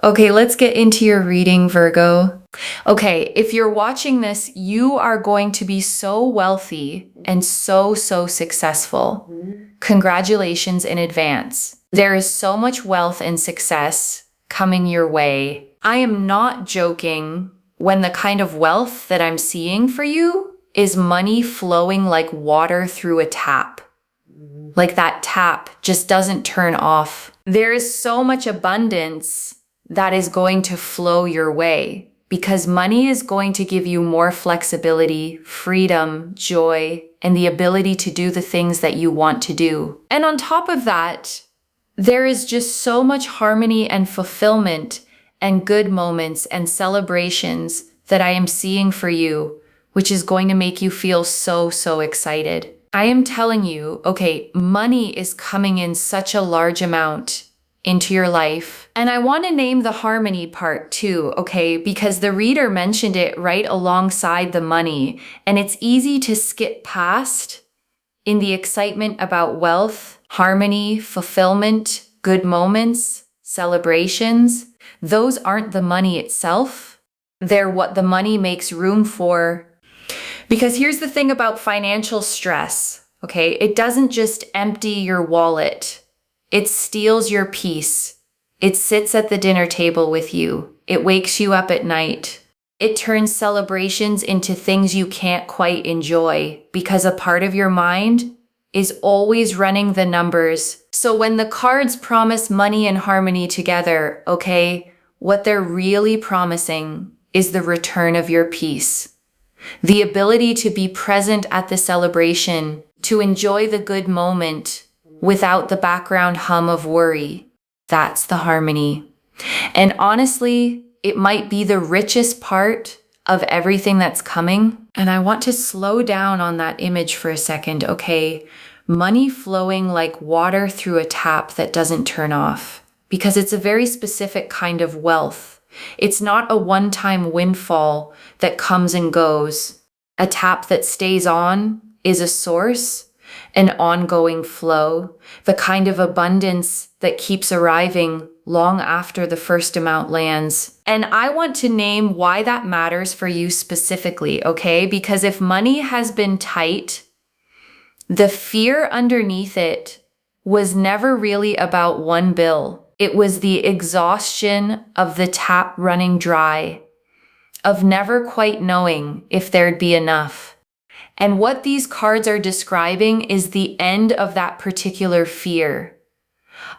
Okay, let's get into your reading, Virgo. Okay, if you're watching this, you are going to be so wealthy and so successful. Congratulations in advance. There is so much wealth and success coming your way. I am not joking when the kind of wealth that I'm seeing for you is money flowing like water through a tap. Like that tap just doesn't turn off. There is so much abundance that is going to flow your way because money is going to give you more flexibility, freedom, joy, and the ability to do the things that you want to do. And on top of that, there is just so much harmony and fulfillment and good moments and celebrations that I am seeing for you, which is going to make you feel so excited. I am telling you, okay, money is coming in such a large amount into your life. And I want to name the harmony part too, okay? Because the reader mentioned it right alongside the money, and it's easy to skip past in the excitement about wealth, harmony, fulfillment, good moments, celebrations. Those aren't the money itself. They're what the money makes room for. Because here's the thing about financial stress, okay? It doesn't just empty your wallet. It steals your peace. It sits at the dinner table with you. It wakes you up at night. It turns celebrations into things you can't quite enjoy because a part of your mind is always running the numbers. So when the cards promise money and harmony together, okay, what they're really promising is the return of your peace. The ability to be present at the celebration, to enjoy the good moment without the background hum of worry. That's the harmony. And honestly, it might be the richest part of everything that's coming. And I want to slow down on that image for a second, okay? Money flowing like water through a tap that doesn't turn off, because it's a very specific kind of wealth. It's not a one-time windfall that comes and goes. A tap that stays on is a source, an ongoing flow, the kind of abundance that keeps arriving long after the first amount lands. And I want to name why that matters for you specifically, okay? Because if money has been tight, the fear underneath it was never really about one bill. It was the exhaustion of the tap running dry, of never quite knowing if there'd be enough. And what these cards are describing is the end of that particular fear.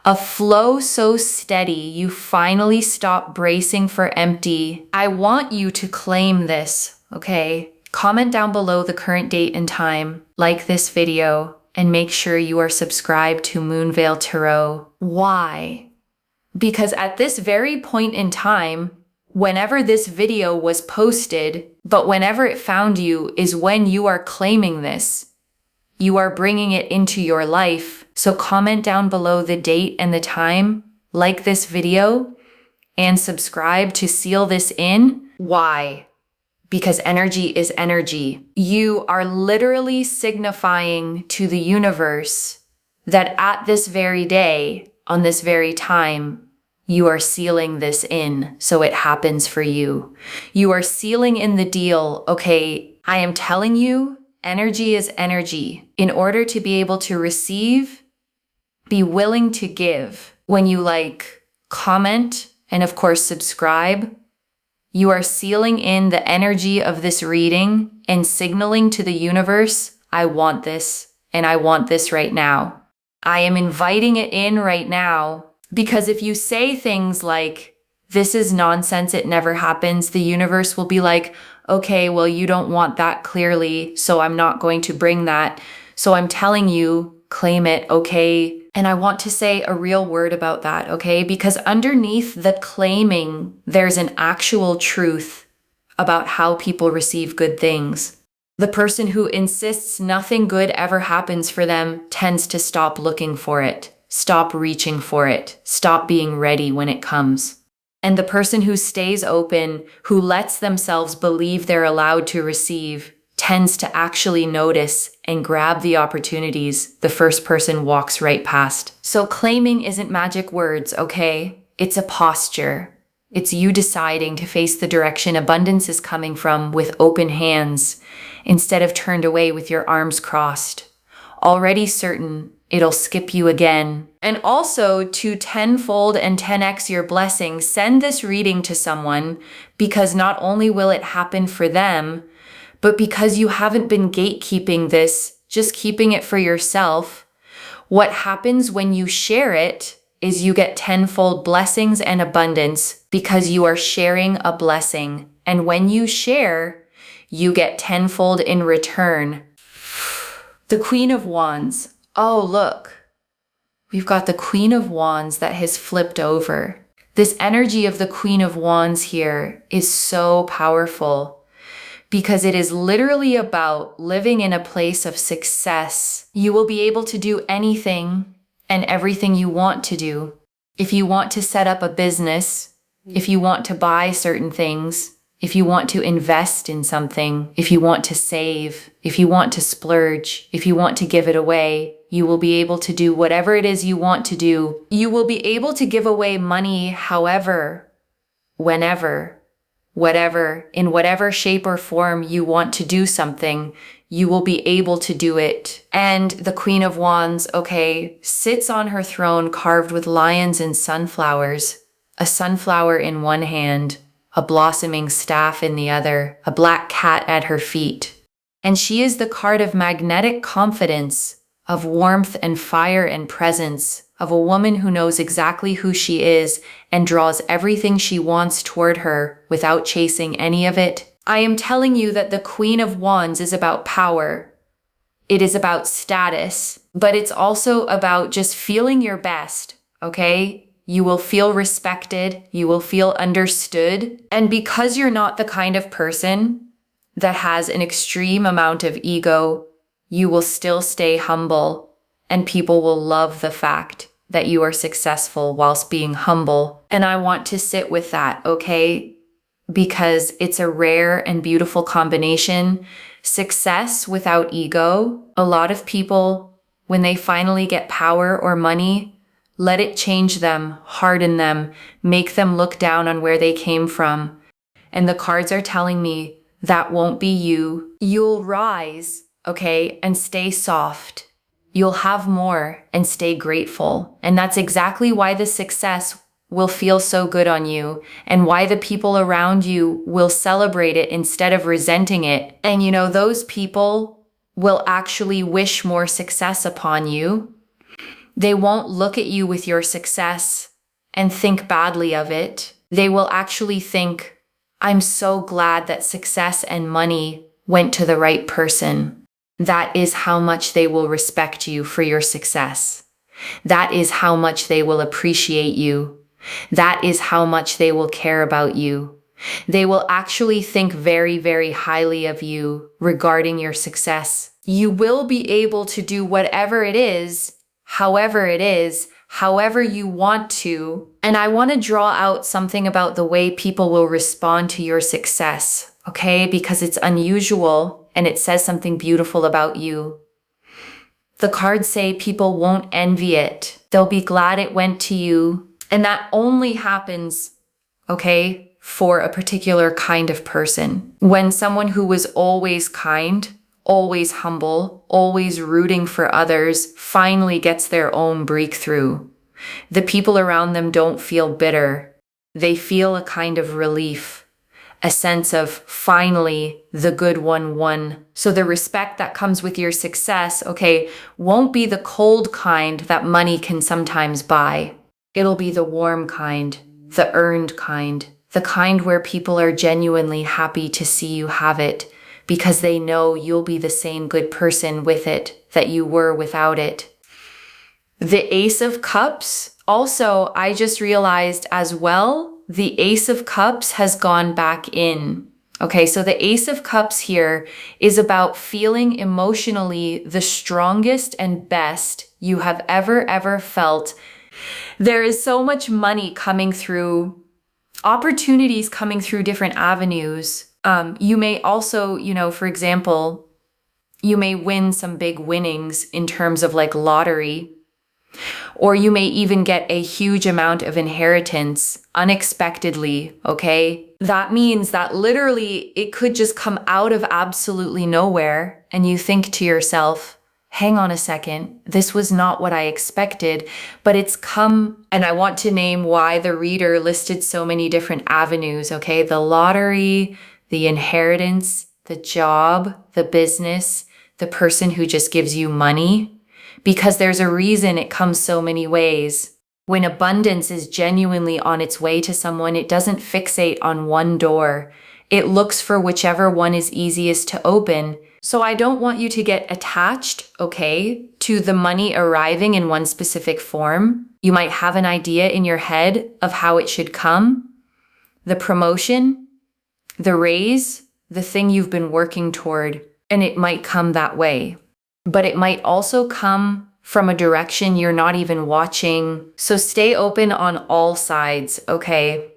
A flow so steady, you finally stop bracing for empty. I want you to claim this, okay? Comment down below the current date and time, like this video, and make sure you are subscribed to Moonveil Tarot. Why? Because at this very point in time, whenever this video was posted, but whenever it found you is when you are claiming this. You are bringing it into your life. So comment down below the date and the time, like this video, and subscribe to seal this in. Why? Because energy is energy. You are literally signifying to the universe that at this very day, on this very time, you are sealing this in so it happens for you. You are sealing in the deal, okay, I am telling you, energy is energy. In order to be able to receive, be willing to give. When you comment, and of course subscribe, you are sealing in the energy of this reading and signaling to the universe, I want this, and I want this right now. I am inviting it in right now. Because if you say things like, this is nonsense, it never happens, the universe will be like, okay, well, you don't want that clearly, so I'm not going to bring that. So I'm telling you, claim it, okay? And I want to say a real word about that, okay? Because underneath the claiming, there's an actual truth about how people receive good things. The person who insists nothing good ever happens for them tends to stop looking for it. Stop reaching for it. Stop being ready when it comes. And the person who stays open, who lets themselves believe they're allowed to receive, tends to actually notice and grab the opportunities the first person walks right past. So claiming isn't magic words, okay? It's a posture. It's you deciding to face the direction abundance is coming from with open hands instead of turned away with your arms crossed, already certain it'll skip you again. And also to tenfold and 10x your blessings, send this reading to someone, because not only will it happen for them, but because you haven't been gatekeeping this, just keeping it for yourself. What happens when you share it is you get tenfold blessings and abundance because you are sharing a blessing. And when you share, you get tenfold in return. The Queen of Wands. Oh, look. We've got the Queen of Wands that has flipped over. This energy of the Queen of Wands here is so powerful because it is literally about living in a place of success. You will be able to do anything and everything you want to do. If you want to set up a business, if you want to buy certain things, if you want to invest in something, if you want to save, if you want to splurge, if you want to give it away, you will be able to do whatever it is you want to do. You will be able to give away money however, whenever, whatever, in whatever shape or form you want to do something, you will be able to do it. And the Queen of Wands, okay, sits on her throne carved with lions and sunflowers, a sunflower in one hand, a blossoming staff in the other, a black cat at her feet. And she is the card of magnetic confidence, of warmth and fire and presence, of a woman who knows exactly who she is and draws everything she wants toward her without chasing any of it. I am telling you that the Queen of Wands is about power. It is about status, but it's also about just feeling your best, okay? You will feel respected, you will feel understood. And because you're not the kind of person that has an extreme amount of ego, you will still stay humble, and people will love the fact that you are successful whilst being humble. And I want to sit with that, okay? Because it's a rare and beautiful combination. Success without ego. A lot of people, when they finally get power or money, let it change them, harden them, make them look down on where they came from. And the cards are telling me that won't be you. You'll rise, okay, and stay soft. You'll have more and stay grateful. And that's exactly why the success will feel so good on you and why the people around you will celebrate it instead of resenting it. And you know, those people will actually wish more success upon you. They won't look at you with your success and think badly of it. They will actually think, I'm so glad that success and money went to the right person. That is how much they will respect you for your success. That is how much they will appreciate you. That is how much they will care about you. They will actually think very, very highly of you regarding your success. You will be able to do whatever it is, however you want to. And I want to draw out something about the way people will respond to your success, okay? Because it's unusual and it says something beautiful about you. The cards say people won't envy it. They'll be glad it went to you. And that only happens, okay, for a particular kind of person. When someone who was always kind, always humble, always rooting for others, finally gets their own breakthrough. The people around them don't feel bitter. They feel a kind of relief, a sense of finally the good one won. So the respect that comes with your success, okay, won't be the cold kind that money can sometimes buy. It'll be the warm kind, the earned kind, the kind where people are genuinely happy to see you have it because they know you'll be the same good person with it that you were without it. The Ace of Cups, also, I just realized as well, the Ace of Cups has gone back in. Okay, so the Ace of Cups here is about feeling emotionally the strongest and best you have ever felt. There is so much money coming through, opportunities coming through different avenues. You may also, you know, for example, you may win some big winnings in terms of like lottery. Or you may even get a huge amount of inheritance unexpectedly, okay? That means that literally it could just come out of absolutely nowhere, and you think to yourself, hang on a second, this was not what I expected, but it's come. And I want to name why the reader listed so many different avenues, okay? The lottery, the inheritance, the job, the business, the person who just gives you money. Because there's a reason it comes so many ways. When abundance is genuinely on its way to someone, it doesn't fixate on one door. It looks for whichever one is easiest to open. So I don't want you to get attached, okay, to the money arriving in one specific form. You might have an idea in your head of how it should come. The promotion, the raise, the thing you've been working toward, and it might come that way. But it might also come from a direction you're not even watching. So stay open on all sides, okay?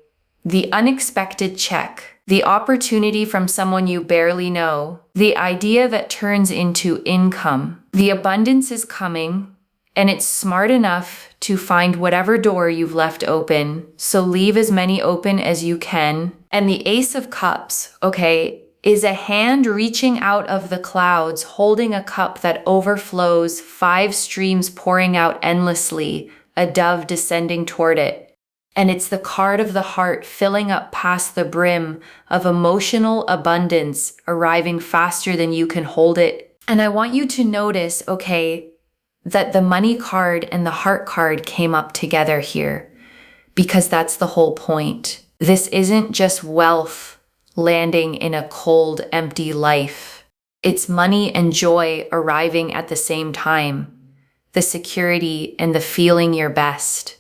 The unexpected check, the opportunity from someone you barely know, the idea that turns into income. The abundance is coming, and it's smart enough to find whatever door you've left open. So leave as many open as you can. And the Ace of Cups, okay, is a hand reaching out of the clouds, holding a cup that overflows, 5 streams pouring out endlessly, a dove descending toward it. And it's the card of the heart filling up past the brim of emotional abundance, arriving faster than you can hold it. And I want you to notice, okay, that the money card and the heart card came up together here, because that's the whole point. This isn't just wealth landing in a cold, empty life. It's money and joy arriving at the same time. The security and the feeling your best.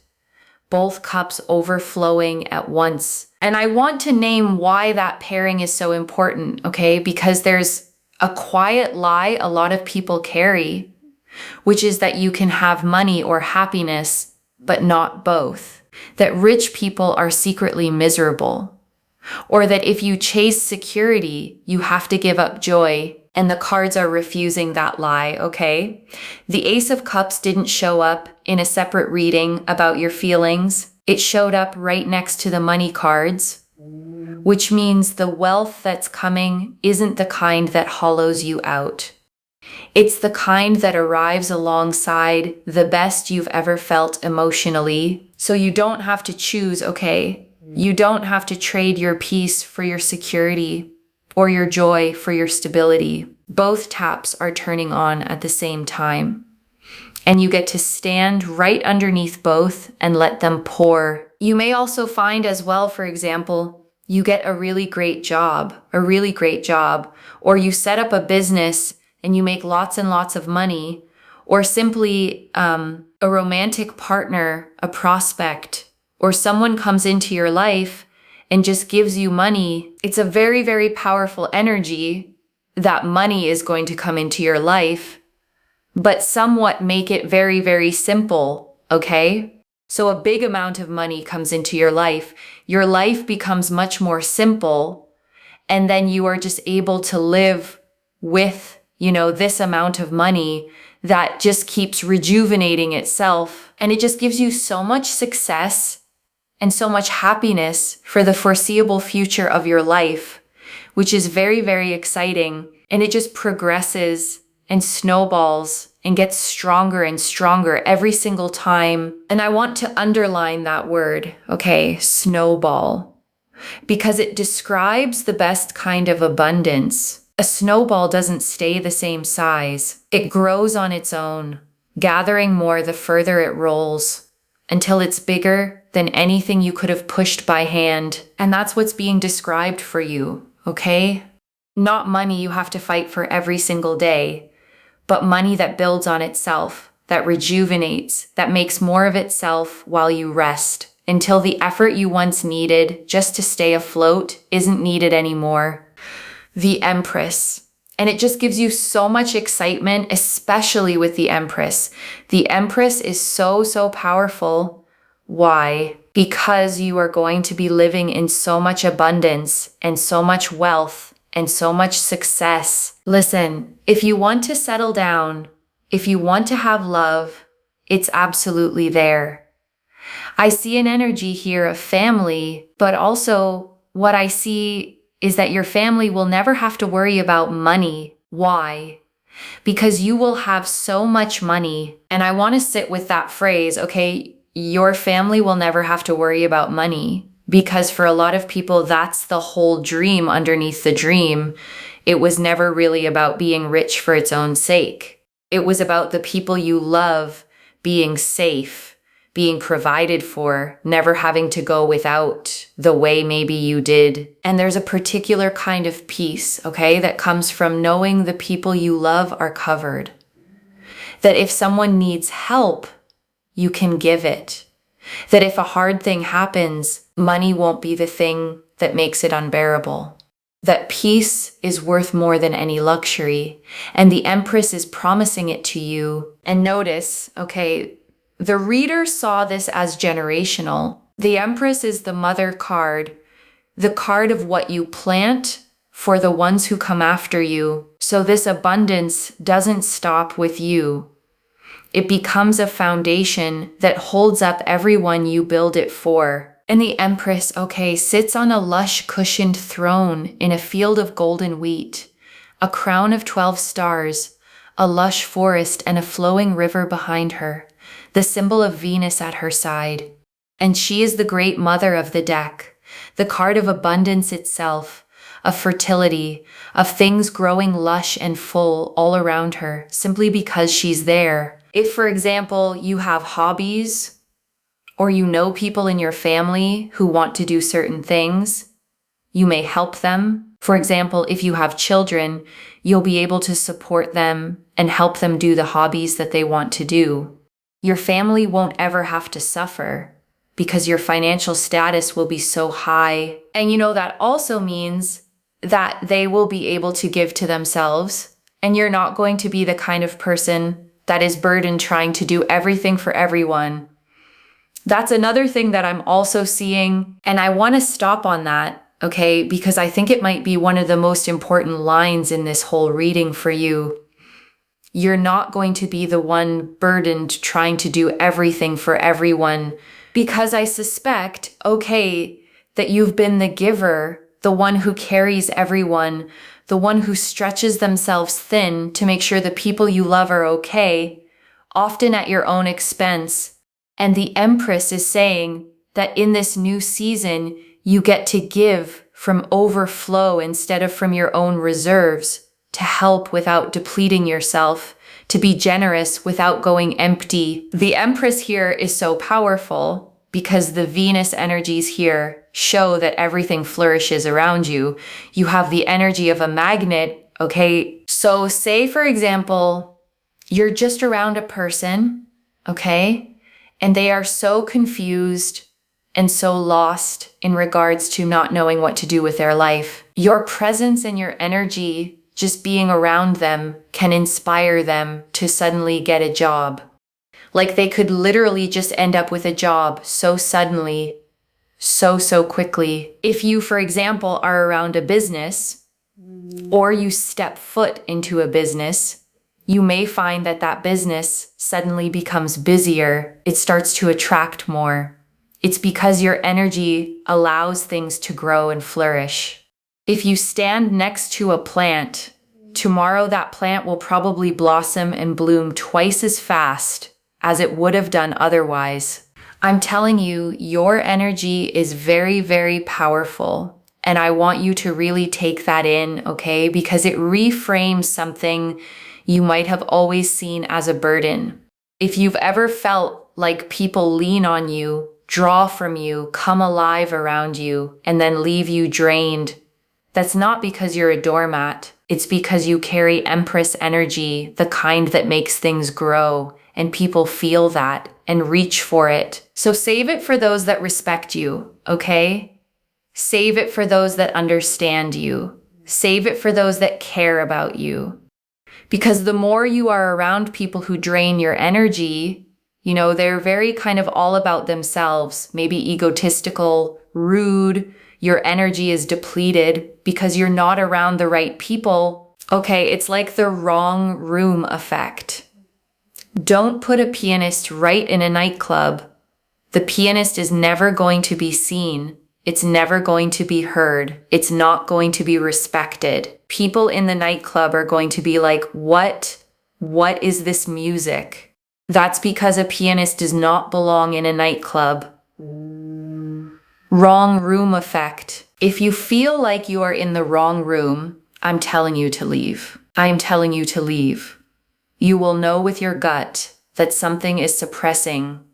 Both cups overflowing at once. And I want to name why that pairing is so important, okay? Because there's a quiet lie a lot of people carry, which is that you can have money or happiness, but not both. That rich people are secretly miserable. Or that if you chase security, you have to give up joy, and the cards are refusing that lie, okay? The Ace of Cups didn't show up in a separate reading about your feelings. It showed up right next to the money cards, which means the wealth that's coming isn't the kind that hollows you out. It's the kind that arrives alongside the best you've ever felt emotionally. So you don't have to choose, okay? You don't have to trade your peace for your security or your joy for your stability. Both taps are turning on at the same time. And you get to stand right underneath both and let them pour. You may also find as well, for example, you get a really great job, or you set up a business and you make lots and lots of money, or simply a romantic partner, a prospect, or someone comes into your life and just gives you money. It's a very, very powerful energy that money is going to come into your life, but somewhat make it very, very simple, okay? So a big amount of money comes into your life becomes much more simple, and then you are just able to live with, this amount of money that just keeps rejuvenating itself, and it just gives you so much success and so much happiness for the foreseeable future of your life, which is very, very exciting. And it just progresses and snowballs and gets stronger and stronger every single time. And I want to underline that word, okay, snowball, because it describes the best kind of abundance. A snowball doesn't stay the same size. It grows on its own, gathering more the further it rolls, until it's bigger than anything you could have pushed by hand. And that's what's being described for you, okay? Not money you have to fight for every single day, but money that builds on itself, that rejuvenates, that makes more of itself while you rest, until the effort you once needed just to stay afloat isn't needed anymore. The Empress. And it just gives you so much excitement, especially with the Empress. The Empress is so, so powerful. Why? Because you are going to be living in so much abundance and so much wealth and so much success. Listen, if you want to settle down, if you want to have love, It's absolutely there. I see an energy here of family, but also what I see is that your family will never have to worry about money. Why? Because you will have so much money. And I want to sit with that phrase, okay? Your family will never have to worry about money. Because for a lot of people, that's the whole dream underneath the dream. It was never really about being rich for its own sake. It was about the people you love being safe, being provided for, never having to go without the way maybe you did. And there's a particular kind of peace, okay, that comes from knowing the people you love are covered. That if someone needs help, you can give it. That if a hard thing happens, money won't be the thing that makes it unbearable. That peace is worth more than any luxury, and the Empress is promising it to you. And notice, okay, the reader saw this as generational. The Empress is the mother card, the card of what you plant for the ones who come after you. So this abundance doesn't stop with you. It becomes a foundation that holds up everyone you build it for. And the Empress, okay, sits on a lush cushioned throne in a field of golden wheat, a crown of 12 stars, a lush forest, and a flowing river behind her, the symbol of Venus at her side. And she is the great mother of the deck, the card of abundance itself, of fertility, of things growing lush and full all around her, simply because she's there. If, for example, you have hobbies, or you know people in your family who want to do certain things, you may help them. For example, if you have children, you'll be able to support them and help them do the hobbies that they want to do. Your family won't ever have to suffer because your financial status will be so high. And that also means that they will be able to give to themselves, and you're not going to be the kind of person that is burdened trying to do everything for everyone. That's another thing that I'm also seeing, and I want to stop on that, okay? Because I think it might be one of the most important lines in this whole reading for you. You're not going to be the one burdened trying to do everything for everyone, because I suspect, okay, that you've been the giver, the one who carries everyone, the one who stretches themselves thin to make sure the people you love are okay, often at your own expense. And the Empress is saying that in this new season, you get to give from overflow instead of from your own reserves, to help without depleting yourself, to be generous without going empty. The Empress here is so powerful because the Venus energies here show that everything flourishes around you. You have the energy of a magnet, okay? So say, for example, you're just around a person, okay? And they are so confused and so lost in regards to not knowing what to do with their life. Your presence and your energy, just being around them, can inspire them to suddenly get a job. Like they could literally just end up with a job so suddenly, so quickly. If you, for example, are around a business, or you step foot into a business, you may find that that business suddenly becomes busier. It starts to attract more. It's because your energy allows things to grow and flourish. If you stand next to a plant, tomorrow that plant will probably blossom and bloom twice as fast as it would have done otherwise. I'm telling you, your energy is very, very powerful. And I want you to really take that in, okay? Because it reframes something you might have always seen as a burden. If you've ever felt like people lean on you, draw from you, come alive around you, and then leave you drained, that's not because you're a doormat. It's because you carry Empress energy, the kind that makes things grow, and people feel that and reach for it. So save it for those that respect you, okay? Save it for those that understand you. Save it for those that care about you. Because the more you are around people who drain your energy, they're very kind of all about themselves, maybe egotistical, rude, your energy is depleted because you're not around the right people. Okay, it's like the wrong room effect. Don't put a pianist right in a nightclub. The pianist is never going to be seen. It's never going to be heard. It's not going to be respected. People in the nightclub are going to be like, what? What is this music? That's because a pianist does not belong in a nightclub. Wrong room effect. If you feel like you are in the wrong room, I'm telling you to leave. I'm telling you to leave. You will know with your gut that something is suppressing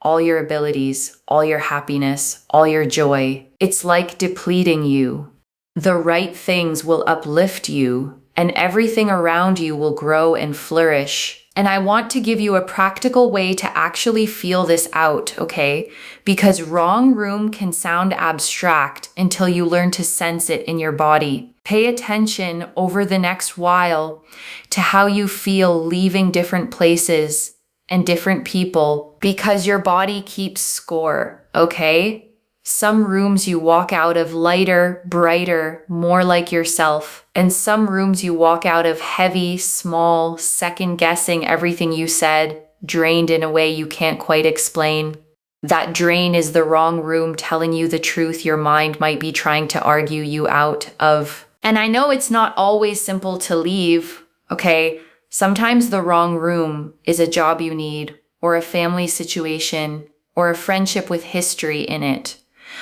all your abilities, all your happiness, all your joy. It's like depleting you. The right things will uplift you, and everything around you will grow and flourish. And I want to give you a practical way to actually feel this out, okay? Because wrong room can sound abstract until you learn to sense it in your body. Pay attention over the next while to how you feel leaving different places and different people, because your body keeps score, okay? Some rooms you walk out of lighter, brighter, more like yourself. And some rooms you walk out of heavy, small, second-guessing everything you said, drained in a way you can't quite explain. That drain is the wrong room telling you the truth your mind might be trying to argue you out of. And I know it's not always simple to leave, okay? Sometimes the wrong room is a job you need, or a family situation, or a friendship with history in it.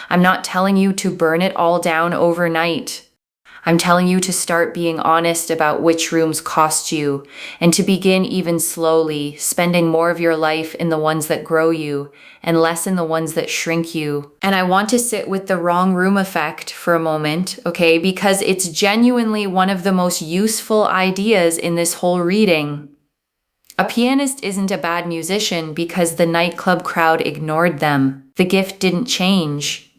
I'm not telling you to burn it all down overnight. I'm telling you to start being honest about which rooms cost you, and to begin even slowly, spending more of your life in the ones that grow you, and less in the ones that shrink you. And I want to sit with the wrong room effect for a moment, okay? Because it's genuinely one of the most useful ideas in this whole reading. A pianist isn't a bad musician because the nightclub crowd ignored them. The gift didn't change.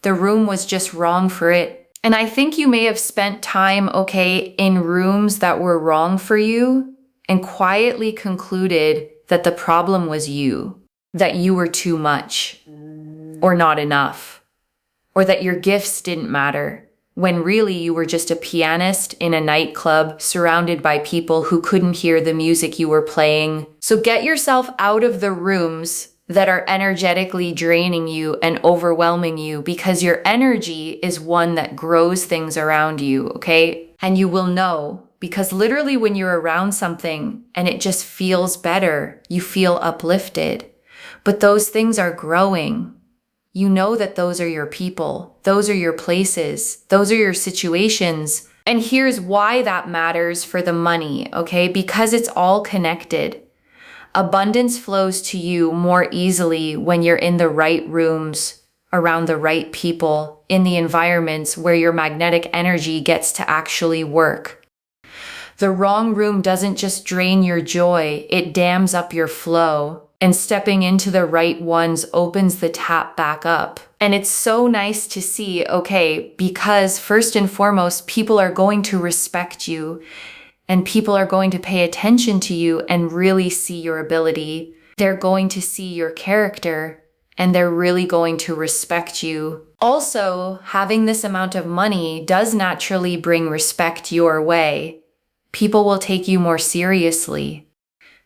The room was just wrong for it. And I think you may have spent time, okay, in rooms that were wrong for you and quietly concluded that the problem was you, that you were too much or not enough, or that your gifts didn't matter, when really you were just a pianist in a nightclub surrounded by people who couldn't hear the music you were playing. So get yourself out of the rooms that are energetically draining you and overwhelming you, because your energy is one that grows things around you, okay? And you will know, because literally when you're around something and it just feels better, you feel uplifted. But those things are growing. You know that those are your people, those are your places, those are your situations. And here's why that matters for the money, okay? Because it's all connected. Abundance flows to you more easily when you're in the right rooms, around the right people, in the environments where your magnetic energy gets to actually work. The wrong room doesn't just drain your joy, it dams up your flow. And stepping into the right ones opens the tap back up. And it's so nice to see, okay, because first and foremost, people are going to respect you. And people are going to pay attention to you and really see your ability. They're going to see your character, and they're really going to respect you. Also, having this amount of money does naturally bring respect your way. People will take you more seriously.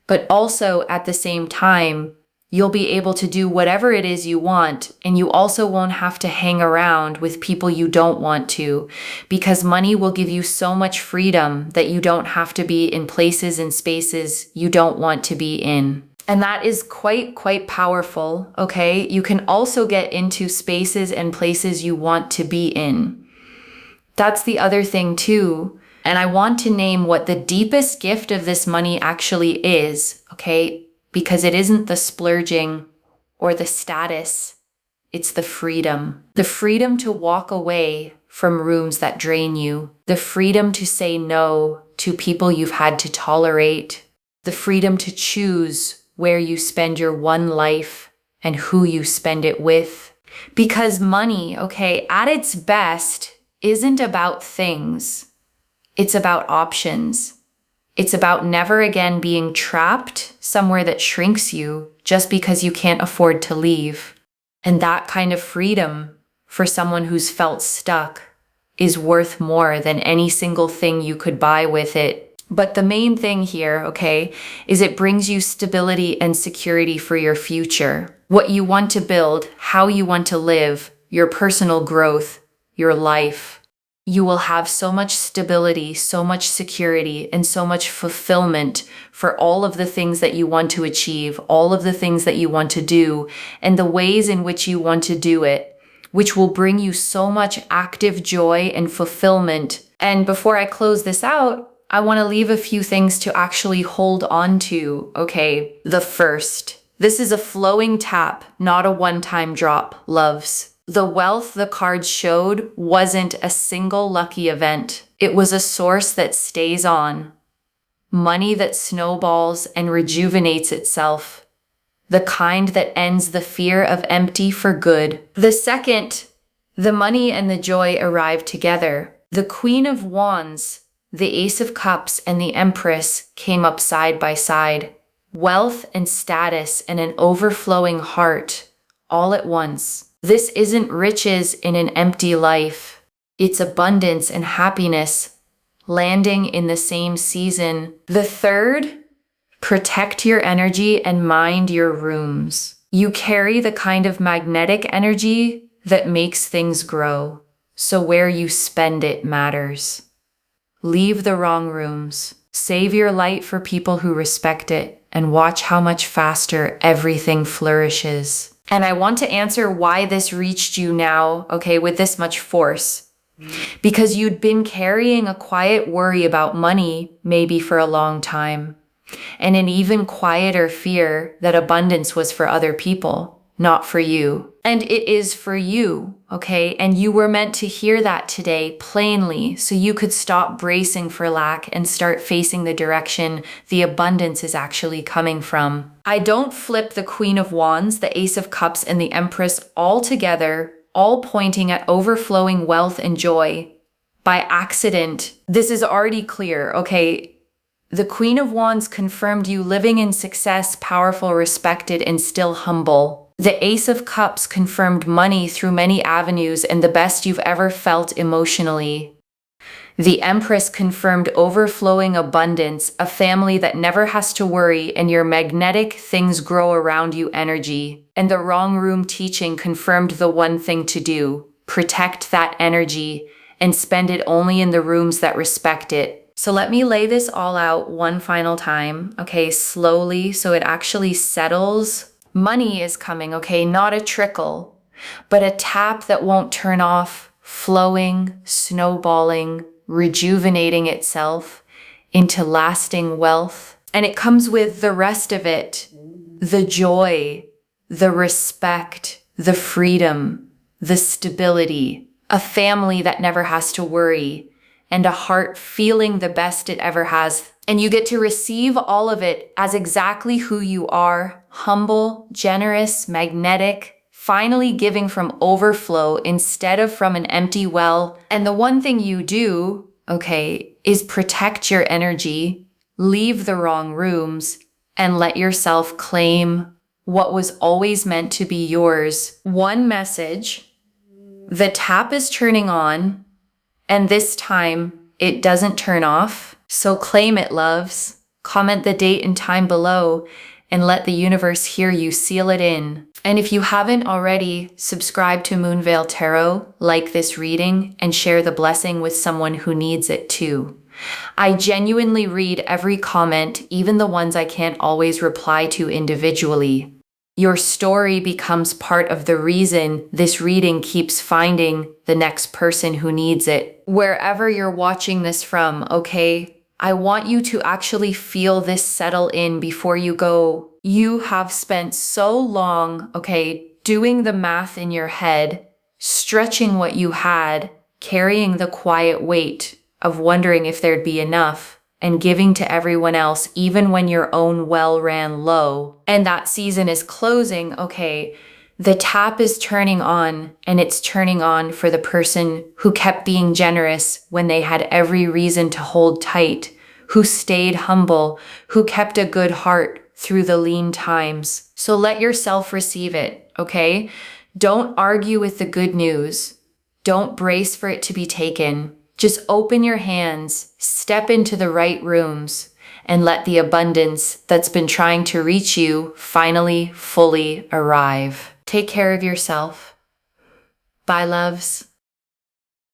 But also, at the same time, you'll be able to do whatever it is you want, and you also won't have to hang around with people you don't want to, because money will give you so much freedom that you don't have to be in places and spaces you don't want to be in. And that is quite powerful, okay? You can also get into spaces and places you want to be in. That's the other thing too. And I want to name what the deepest gift of this money actually is, okay? Because it isn't the splurging or the status, it's the freedom. The freedom to walk away from rooms that drain you. The freedom to say no to people you've had to tolerate. The freedom to choose where you spend your one life and who you spend it with. Because money, okay, at its best, isn't about things. It's about options. It's about never again being trapped somewhere that shrinks you just because you can't afford to leave. And that kind of freedom for someone who's felt stuck is worth more than any single thing you could buy with it. But the main thing here, okay, is it brings you stability and security for your future. What you want to build, how you want to live, your personal growth, your life. You will have so much stability, so much security, and so much fulfillment for all of the things that you want to achieve, all of the things that you want to do, and the ways in which you want to do it, which will bring you so much active joy and fulfillment. And before I close this out, I want to leave a few things to actually hold on to, okay? The first, this is a flowing tap, not a one-time drop, loves. The wealth the cards showed wasn't a single lucky event. It was a source that stays on. Money that snowballs and rejuvenates itself. The kind that ends the fear of empty for good. The second, the money and the joy arrive together. The Queen of Wands, the Ace of Cups, and the Empress came up side by side. Wealth and status and an overflowing heart, all at once. This isn't riches in an empty life. It's abundance and happiness, landing in the same season. The third, protect your energy and mind your rooms. You carry the kind of magnetic energy that makes things grow. So where you spend it matters. Leave the wrong rooms. Save your light for people who respect it, and watch how much faster everything flourishes. And I want to answer why this reached you now, okay, with this much force. Because you'd been carrying a quiet worry about money maybe for a long time, and an even quieter fear that abundance was for other people, not for you. And it is for you, okay? And you were meant to hear that today plainly so you could stop bracing for lack and start facing the direction the abundance is actually coming from. I don't flip the Queen of Wands, the Ace of Cups, and the Empress all together, all pointing at overflowing wealth and joy by accident. This is already clear, okay? The Queen of Wands confirmed you living in success, powerful, respected, and still humble. The Ace of Cups confirmed money through many avenues and the best you've ever felt emotionally. The Empress confirmed overflowing abundance, a family that never has to worry, and your magnetic things grow around you energy. And the wrong room teaching confirmed the one thing to do: protect that energy and spend it only in the rooms that respect it. So let me lay this all out one final time, okay, slowly, so it actually settles. Money is coming, okay, not a trickle, but a tap that won't turn off, flowing, snowballing, rejuvenating itself into lasting wealth. And it comes with the rest of it: the joy, the respect, the freedom, the stability, a family that never has to worry, and a heart feeling the best it ever has. And you get to receive all of it as exactly who you are: humble, generous, magnetic, finally giving from overflow instead of from an empty well. And the one thing you do, okay, is protect your energy, leave the wrong rooms, and let yourself claim what was always meant to be yours. One message: the tap is turning on, and this time it doesn't turn off. So claim it, loves. Comment the date and time below and let the universe hear you seal it in. And if you haven't already, subscribe to Moonveil Tarot, like this reading, and share the blessing with someone who needs it too. I genuinely read every comment, even the ones I can't always reply to individually. Your story becomes part of the reason this reading keeps finding the next person who needs it. Wherever you're watching this from, okay, I want you to actually feel this settle in before you go. You have spent so long, okay, doing the math in your head, stretching what you had, carrying the quiet weight of wondering if there'd be enough, and giving to everyone else even when your own well ran low. And that season is closing, okay, the tap is turning on, and it's turning on for the person who kept being generous when they had every reason to hold tight, who stayed humble, who kept a good heart through the lean times. So let yourself receive it, okay? Don't argue with the good news. Don't brace for it to be taken. Just open your hands, step into the right rooms, and let the abundance that's been trying to reach you finally fully arrive. Take care of yourself. Bye, loves.